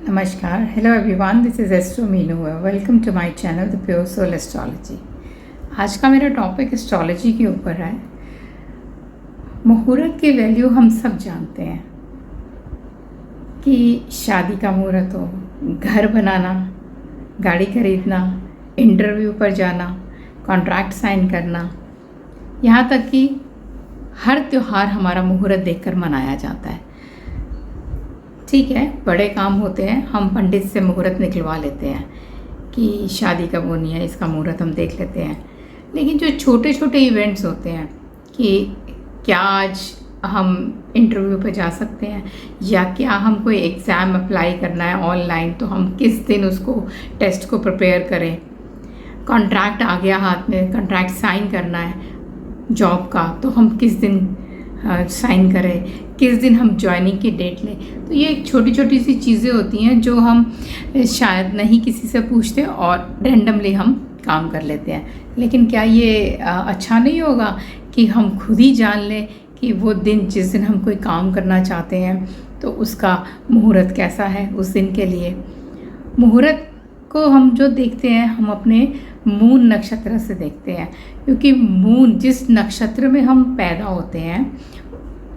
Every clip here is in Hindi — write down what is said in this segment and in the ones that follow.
नमस्कार, hello everyone, this is astro Meenu. Welcome to my channel the pure soul astrology. आज का मेरा टॉपिक एस्ट्रोलॉजी के ऊपर है। मुहूर्त की वैल्यू हम सब जानते हैं कि शादी का मुहूर्त हो, घर बनाना, गाड़ी खरीदना, इंटरव्यू पर जाना, कॉन्ट्रैक्ट साइन करना, यहाँ तक कि हर त्यौहार हमारा मुहूर्त देखकर मनाया जाता है। ठीक है, बड़े काम होते हैं, हम पंडित से मुहूर्त निकलवा लेते हैं कि शादी कब होनी है, इसका मुहूर्त हम देख लेते हैं। लेकिन जो छोटे छोटे इवेंट्स होते हैं कि क्या आज हम इंटरव्यू पे जा सकते हैं, या क्या हम कोई एग्ज़ाम अप्लाई करना है ऑनलाइन, तो हम किस दिन उसको टेस्ट को प्रिपेयर करें। कॉन्ट्रैक्ट आ गया हाथ में, कॉन्ट्रैक्ट साइन करना है जॉब का, तो हम किस दिन साइन करें, किस दिन हम ज्वाइनिंग की डेट लें। तो ये छोटी छोटी सी चीज़ें होती हैं जो हम शायद नहीं किसी से पूछते और रैंडमली हम काम कर लेते हैं। लेकिन क्या ये अच्छा नहीं होगा कि हम खुद ही जान लें कि वो दिन जिस दिन हम कोई काम करना चाहते हैं तो उसका मुहूर्त कैसा है उस दिन के लिए। मुहूर्त को हम जो देखते हैं, हम अपने मून नक्षत्र से देखते हैं, क्योंकि मून जिस नक्षत्र में हम पैदा होते हैं,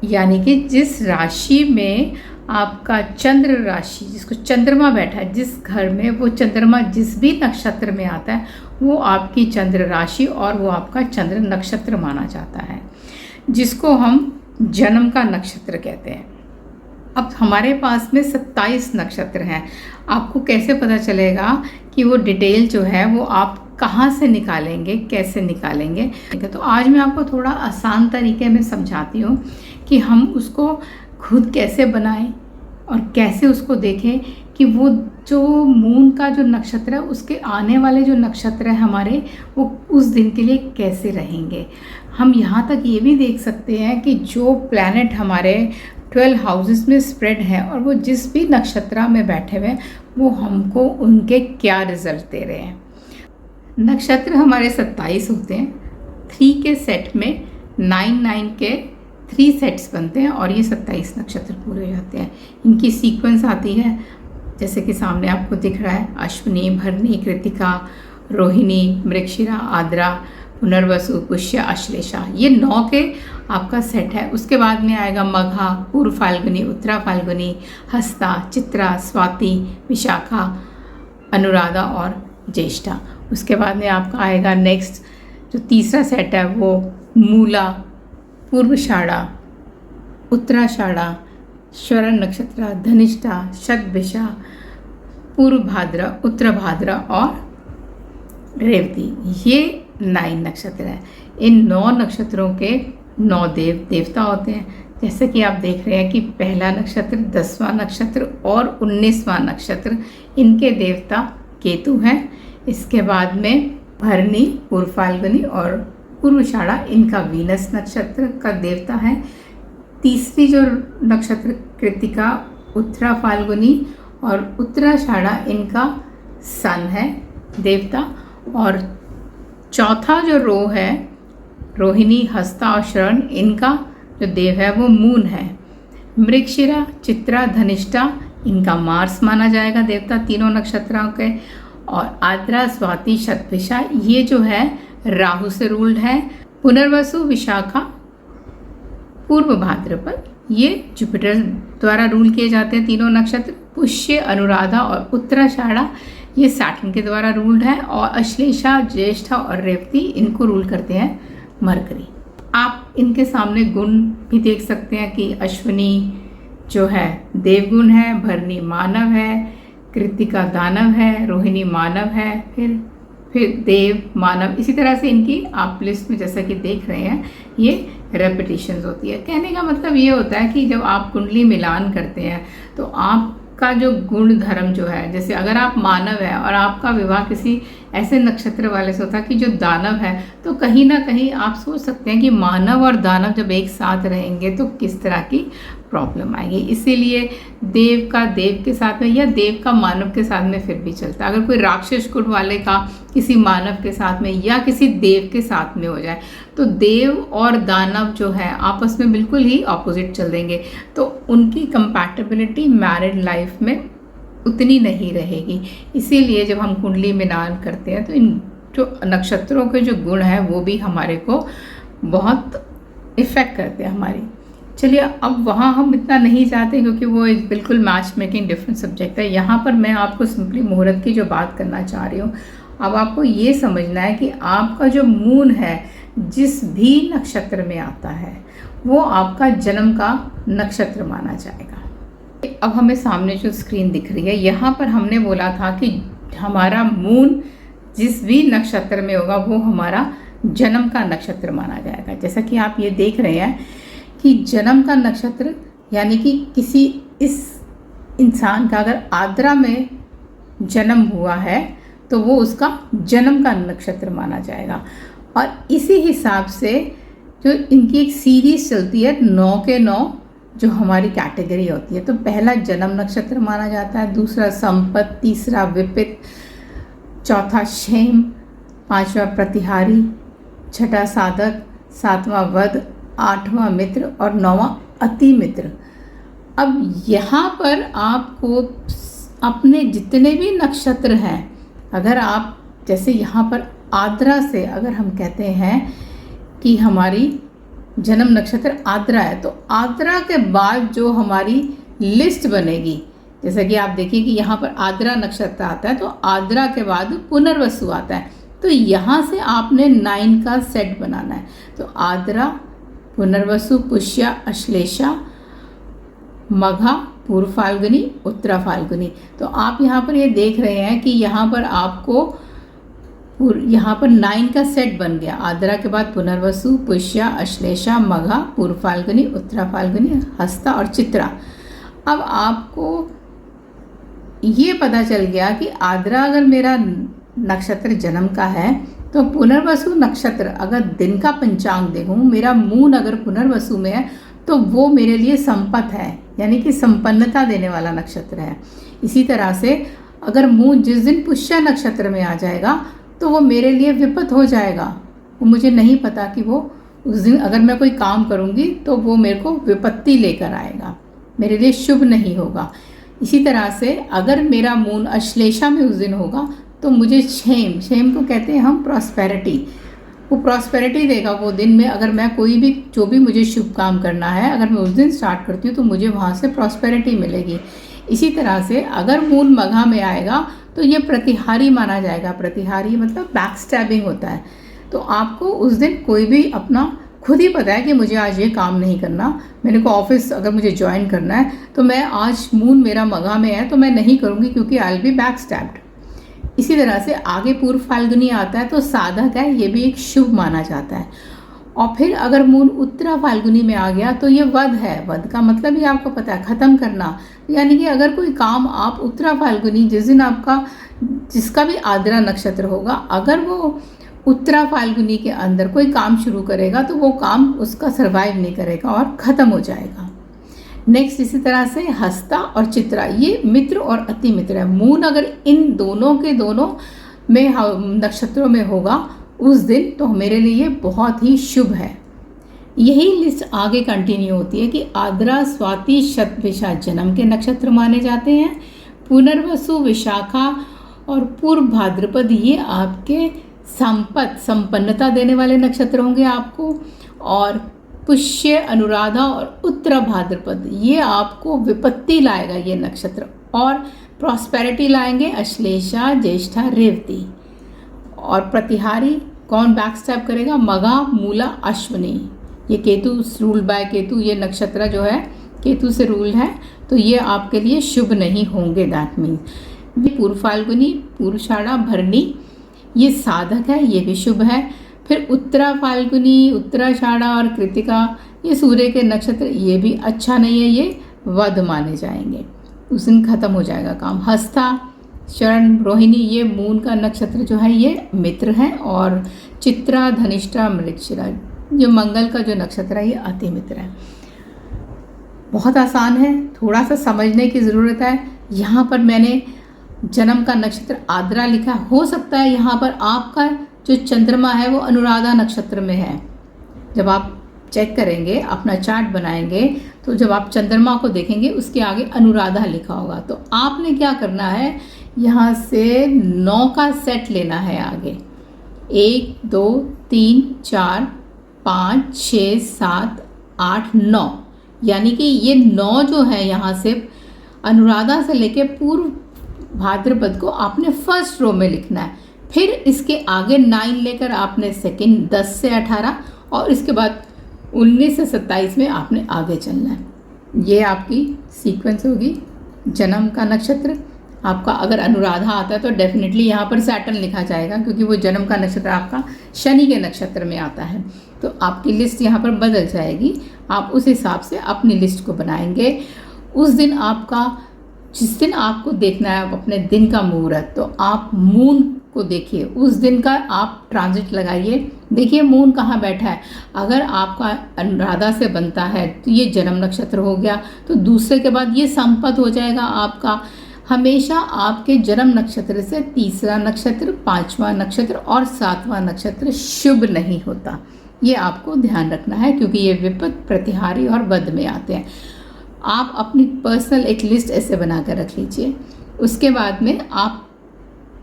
यानी कि जिस राशि में आपका चंद्र राशि, जिसको चंद्रमा बैठा है, जिस घर में वो चंद्रमा जिस भी नक्षत्र में आता है वो आपकी चंद्र राशि और वो आपका चंद्र नक्षत्र माना जाता है, जिसको हम जन्म का नक्षत्र कहते हैं। अब हमारे पास में 27 नक्षत्र हैं। आपको कैसे पता चलेगा कि वो डिटेल जो है वो आप कहाँ से निकालेंगे, कैसे निकालेंगे। तो आज मैं आपको थोड़ा आसान तरीके में समझाती हूँ कि हम उसको खुद कैसे बनाएं और कैसे उसको देखें कि वो जो मून का जो नक्षत्र है उसके आने वाले जो नक्षत्र है हमारे, वो उस दिन के लिए कैसे रहेंगे। हम यहाँ तक ये भी देख सकते हैं कि जो प्लैनेट हमारे 12 हाउसेस में स्प्रेड है और वो जिस भी नक्षत्र में बैठे हुए हैं वो हमको उनके क्या रिजल्ट दे रहे हैं। नक्षत्र हमारे 27 होते हैं। 3 के सेट में 9 के 3 सेट्स बनते हैं और ये 27 नक्षत्र पूरे हो जाते हैं। इनकी सीक्वेंस आती है जैसे कि सामने आपको दिख रहा है, अश्विनी, भरणी, कृतिका, रोहिणी, मृगशिरा, आद्रा, पुनर्वसु, पुष्य, आश्लेषा। ये 9 के आपका सेट है। उसके बाद में आएगा मघा, पूर्व फाल्गुनी, उत्तरा फाल्गुनी, हस्ता, चित्रा, स्वाति, विशाखा, अनुराधा और ज्येष्ठा। उसके बाद में आपका आएगा नेक्स्ट जो तीसरा सेट है वो मूला, पूर्वाषाढ़ा, उत्तराषाढ़ा, श्रवण नक्षत्र, धनिष्ठा, शतभिषा, पूर्व भाद्रा, उत्तर भाद्रा और रेवती। ये 9 नक्षत्र है। इन 9 नक्षत्रों के 9 देवता होते हैं। जैसे कि आप देख रहे हैं कि पहला नक्षत्र, 10वां नक्षत्र और 19वां नक्षत्र, इनके देवता केतु हैं। इसके बाद में भरणी, पूर्व फाल्गुनी और पूर्वाषाढ़ा, इनका वीनस नक्षत्र का देवता है। तीसरी जो नक्षत्र कृतिका, उत्तरा फाल्गुनी और उत्तराषाढ़ा, इनका सन है देवता। और चौथा जो रो है रोहिणी, हस्ता और श्रवण, इनका जो देव है वो मून है। मृगशिरा, चित्रा, धनिष्ठा, इनका मार्स माना जाएगा देवता तीनों नक्षत्रों के। और आद्रा, स्वाति, शतभिषा, ये जो है राहु से रूल्ड है। पुनर्वसु, विशाखा, पूर्व भाद्रपद, ये जुपिटर द्वारा रूल किए जाते हैं तीनों नक्षत्र। पुष्य, अनुराधा और उत्तराषाढ़ा, ये सैटर्न के द्वारा रूल्ड है। और अश्लेषा, ज्येष्ठा और रेवती, इनको रूल करते हैं मरकरी। आप इनके सामने गुण भी देख सकते हैं कि अश्विनी जो है देवगुण है, भरणी मानव है, कृतिका दानव है, रोहिणी मानव है, फिर देव, मानव। इसी तरह से इनकी आप लिस्ट में जैसा कि देख रहे हैं ये रेपिटेशंस होती है। कहने का मतलब ये होता है कि जब आप कुंडली मिलान करते हैं तो आपका जो गुण धर्म जो है, जैसे अगर आप मानव है और आपका विवाह किसी ऐसे नक्षत्र वाले से होता है कि जो दानव है, तो कहीं ना कहीं आप सोच सकते हैं कि मानव और दानव जब एक साथ रहेंगे तो किस तरह की प्रॉब्लम आएगी। इसीलिए देव का देव के साथ में या देव का मानव के साथ में फिर भी चलता है। अगर कोई राक्षस गुण वाले का किसी मानव के साथ में या किसी देव के साथ में हो जाए तो देव और दानव जो है आपस में बिल्कुल ही ऑपोजिट चल देंगे। तो उनकी कंपैटिबिलिटी मैरिड लाइफ में उतनी नहीं रहेगी। इसीलिए जब हम कुंडली मिलान करते हैं तो इन जो नक्षत्रों के जो गुण हैं वो भी हमारे को बहुत इफ़ेक्ट करते हैं हमारी। चलिए, अब वहाँ हम इतना नहीं चाहते क्योंकि वो एक बिल्कुल मैच मेकिंग डिफरेंट सब्जेक्ट है। यहाँ पर मैं आपको सिंपली मुहूर्त की जो बात करना चाह रही हूँ, अब आपको ये समझना है कि आपका जो मून है जिस भी नक्षत्र में आता है वो आपका जन्म का नक्षत्र माना जाएगा। अब हमें सामने जो स्क्रीन दिख रही है, यहाँ पर हमने बोला था कि हमारा मून जिस भी नक्षत्र में होगा वो हमारा जन्म का नक्षत्र माना जाएगा। जैसा कि आप ये देख रहे हैं कि जन्म का नक्षत्र यानी कि किसी इस इंसान का अगर आद्रा में जन्म हुआ है तो वो उसका जन्म का नक्षत्र माना जाएगा। और इसी हिसाब से जो इनकी एक सीरीज चलती है 9 के 9 जो हमारी कैटेगरी होती है, तो पहला जन्म नक्षत्र माना जाता है, दूसरा संपत, तीसरा विपित, चौथा क्षेम, पांचवा प्रतिहारी, छठा साधक, सातवां वध, आठवां मित्र और नौवां अति मित्र। अब यहाँ पर आपको अपने जितने भी नक्षत्र हैं, अगर आप जैसे यहाँ पर आद्रा से अगर हम कहते हैं कि हमारी जन्म नक्षत्र आद्रा है, तो आद्रा के बाद जो हमारी लिस्ट बनेगी, जैसा कि आप देखिए कि यहाँ पर आद्रा नक्षत्र आता है तो आद्रा के बाद पुनर्वसु आता है, तो यहाँ से आपने 9 का सेट बनाना है। तो आद्रा, पुनर्वसु, पुष्या, अश्लेषा, मघा, पूर्व फाल्गुनी, उत्तरा फाल्गुनी। तो आप यहाँ पर ये देख रहे हैं कि यहाँ पर आपको यहाँ पर 9 का सेट बन गया। आद्रा के बाद पुनर्वसु, पुष्या, अश्लेषा, मघा, पूर्व फाल्गुनी, उत्तरा फाल्गुनी, हस्ता और चित्रा। अब आपको ये पता चल गया कि आद्रा अगर मेरा नक्षत्र जन्म का है तो पुनर्वसु नक्षत्र अगर दिन का पंचांग देखूं, मेरा मून अगर पुनर्वसु में है तो वो मेरे लिए संपत है, यानी कि संपन्नता देने वाला नक्षत्र है। इसी तरह से अगर मून जिस दिन पुष्य नक्षत्र में आ जाएगा तो वो मेरे लिए विपत हो जाएगा। वो मुझे नहीं पता कि वो उस दिन अगर मैं कोई काम करूँगी तो वो मेरे को विपत्ति लेकर आएगा, मेरे लिए शुभ नहीं होगा। इसी तरह से अगर मेरा मून अश्लेषा में उस दिन होगा तो मुझे क्षेम को कहते हैं हम प्रॉस्पेरिटी, वो प्रॉस्पेरिटी देगा वो दिन में। अगर मैं कोई भी जो भी मुझे शुभ काम करना है अगर मैं उस दिन स्टार्ट करती हूँ तो मुझे वहाँ से प्रॉस्पेरिटी मिलेगी। इसी तरह से अगर मून मघा में आएगा तो ये प्रतिहारी माना जाएगा। प्रतिहारी मतलब बैक स्टैबिंग होता है। तो आपको उस दिन कोई भी अपना खुद ही पता है कि मुझे आज ये काम नहीं करना, मेरे को ऑफिस अगर मुझे ज्वाइन करना है तो मैं आज मून मेरा मघा में है तो मैं नहीं करूँगी क्योंकि I will be back stabbed. इसी तरह से आगे पूर्व फाल्गुनी आता है तो साधक है, ये भी एक शुभ माना जाता है। और फिर अगर मून उत्तरा फाल्गुनी में आ गया तो ये वध है। वध का मतलब ही आपको पता है, ख़त्म करना। यानी कि अगर कोई काम आप उत्तरा फाल्गुनी जिस दिन आपका जिसका भी आद्रा नक्षत्र होगा, अगर वो उत्तरा फाल्गुनी के अंदर कोई काम शुरू करेगा तो वो काम उसका सर्वाइव नहीं करेगा और ख़त्म हो जाएगा। नेक्स्ट इसी तरह से हस्ता और चित्रा, ये मित्र और अति मित्र है। मून अगर इन दोनों के दोनों में नक्षत्रों में होगा उस दिन तो मेरे लिए बहुत ही शुभ है। यही लिस्ट आगे कंटिन्यू होती है कि आद्रा, स्वाति, शतभिषा जन्म के नक्षत्र माने जाते हैं। पुनर्वसु, विशाखा और पूर्व भाद्रपद ये आपके संपन्नता देने वाले नक्षत्र होंगे आपको। और पुष्य, अनुराधा और उत्तरा भाद्रपद ये आपको विपत्ति लाएगा ये नक्षत्र, और प्रॉस्पेरिटी लाएंगे अश्लेषा, ज्येष्ठा, रेवती। और प्रतिहारी कौन बैक स्टैप करेगा? मघा, मूला, अश्विनी। ये केतु रूल बाय केतु, ये नक्षत्र जो है केतु से रूल है तो ये आपके लिए शुभ नहीं होंगे। दैट मीन्स पूर्व फाल्गुनी, पूर्वाषाढ़ा, भरणी ये साधक है, ये भी शुभ है। फिर उत्तरा फाल्गुनी, उत्तराषाढ़ा और कृतिका ये सूर्य के नक्षत्र, ये भी अच्छा नहीं है, ये वध माने जाएंगे, उस दिन खत्म हो जाएगा काम। हस्ता, शरण, रोहिणी ये मून का नक्षत्र जो है ये मित्र है। और चित्रा, धनिष्ठा, मृगशिरा जो मंगल का जो नक्षत्र है ये अति मित्र है। बहुत आसान है, थोड़ा सा समझने की ज़रूरत है। यहाँ पर मैंने जन्म का नक्षत्र आद्रा लिखा, हो सकता है यहाँ पर आपका जो चंद्रमा है वो अनुराधा नक्षत्र में है। जब आप चेक करेंगे, अपना चार्ट बनाएंगे तो जब आप चंद्रमा को देखेंगे उसके आगे अनुराधा लिखा होगा। तो आपने क्या करना है, यहाँ से 9 का सेट लेना है आगे, 1 2 3 4 5 6 7 8 9, यानी कि ये 9 जो है यहाँ से अनुराधा से लेके पूर्व भाद्रपद को आपने फर्स्ट रो में लिखना है। फिर इसके आगे 9 लेकर आपने सेकंड 10 से 18 और इसके बाद 19 से 27 में आपने आगे चलना है। ये आपकी सीक्वेंस होगी जन्म का नक्षत्र आपका। अगर अनुराधा आता है तो डेफिनेटली यहाँ पर सैटर्न लिखा जाएगा, क्योंकि वो जन्म का नक्षत्र आपका शनि के नक्षत्र में आता है। तो आपकी लिस्ट यहाँ पर बदल जाएगी, आप उस हिसाब से अपनी लिस्ट को बनाएंगे। उस दिन आपका, जिस दिन आपको देखना है अपने दिन का मुहूर्त, तो आप मून को देखिए। उस दिन का आप ट्रांजिट लगाइए, देखिए मून कहाँ बैठा है। अगर आपका अनुराधा से बनता है तो ये जन्म नक्षत्र हो गया, तो दूसरे के बाद ये संपत हो जाएगा आपका। हमेशा आपके जन्म नक्षत्र से तीसरा नक्षत्र, 5वां नक्षत्र और 7वां नक्षत्र शुभ नहीं होता। ये आपको ध्यान रखना है, क्योंकि ये विपद, प्रतिहारी और वध में आते हैं। आप अपनी पर्सनल एक लिस्ट ऐसे बना कर रख लीजिए। उसके बाद में आप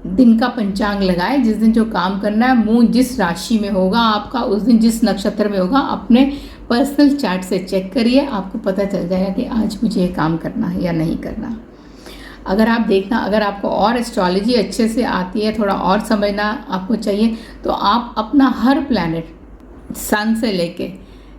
दिन का पंचांग लगाए, जिस दिन जो काम करना है, मून जिस राशि में होगा आपका, उस दिन जिस नक्षत्र में होगा, अपने पर्सनल चार्ट से चेक करिए, आपको पता चल जाएगा कि आज मुझे ये काम करना है या नहीं करना। अगर आप देखना, अगर आपको और एस्ट्रोलॉजी अच्छे से आती है, थोड़ा और समझना आपको चाहिए, तो आप अपना हर प्लैनेट सन से लेके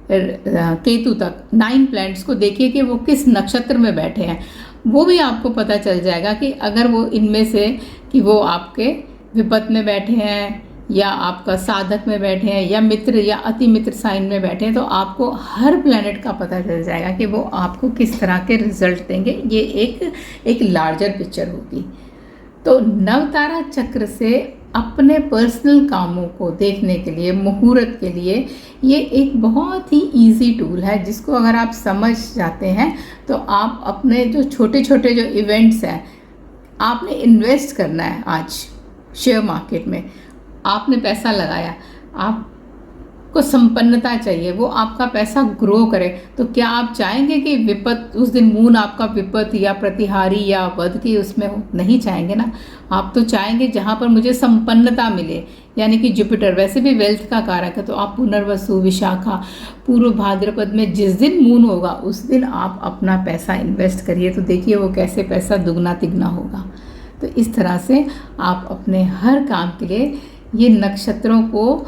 केतु तक 9 प्लैनेट्स को देखिए कि वो किस नक्षत्र में बैठे हैं। वो भी आपको पता चल जाएगा कि अगर वो इनमें से कि वो आपके विपद में बैठे हैं या आपका साधक में बैठे हैं या मित्र या अति मित्र साइन में बैठे हैं, तो आपको हर प्लैनेट का पता चल जाएगा कि वो आपको किस तरह के रिजल्ट देंगे। ये एक लार्जर पिक्चर होगी। तो नवतारा चक्र से अपने पर्सनल कामों को देखने के लिए, मुहूर्त के लिए, ये एक बहुत ही इजी टूल है, जिसको अगर आप समझ जाते हैं तो आप अपने जो छोटे छोटे जो इवेंट्स हैं, आपने इन्वेस्ट करना है आज शेयर मार्केट में, आपने पैसा लगाया, आपको संपन्नता चाहिए, वो आपका पैसा ग्रो करे, तो क्या आप चाहेंगे कि विपद उस दिन मून आपका विपद या प्रतिहारी या वध की उसमें हो? नहीं चाहेंगे ना। आप तो चाहेंगे जहाँ पर मुझे संपन्नता मिले, यानी कि जुपिटर वैसे भी वेल्थ का कारक है। तो आप पुनर्वसु, विशाखा, पूर्व भाद्रपद में जिस दिन मून होगा उस दिन आप अपना पैसा इन्वेस्ट करिए, तो देखिए वो कैसे पैसा दुगना तिगना होगा। तो इस तरह से आप अपने हर काम के लिए ये नक्षत्रों को,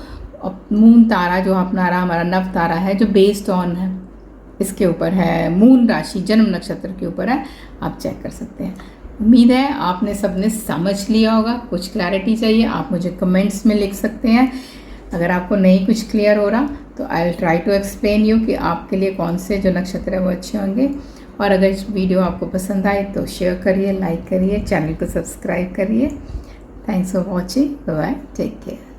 मून तारा जो अपना रहा हमारा नव तारा है, जो बेस्ड ऑन है इसके ऊपर है, मून राशि जन्म नक्षत्र के ऊपर है, आप चेक कर सकते हैं। उम्मीद है आपने सबने समझ लिया होगा। कुछ क्लैरिटी चाहिए आप मुझे कमेंट्स में लिख सकते हैं। अगर आपको नहीं कुछ क्लियर हो रहा तो I will try to explain you कि आपके लिए कौन से जो नक्षत्र है वो अच्छे होंगे। और अगर इस वीडियो आपको पसंद आए तो शेयर करिए, लाइक करिए, चैनल को सब्सक्राइब करिए। Thanks for watching, bye bye, take care.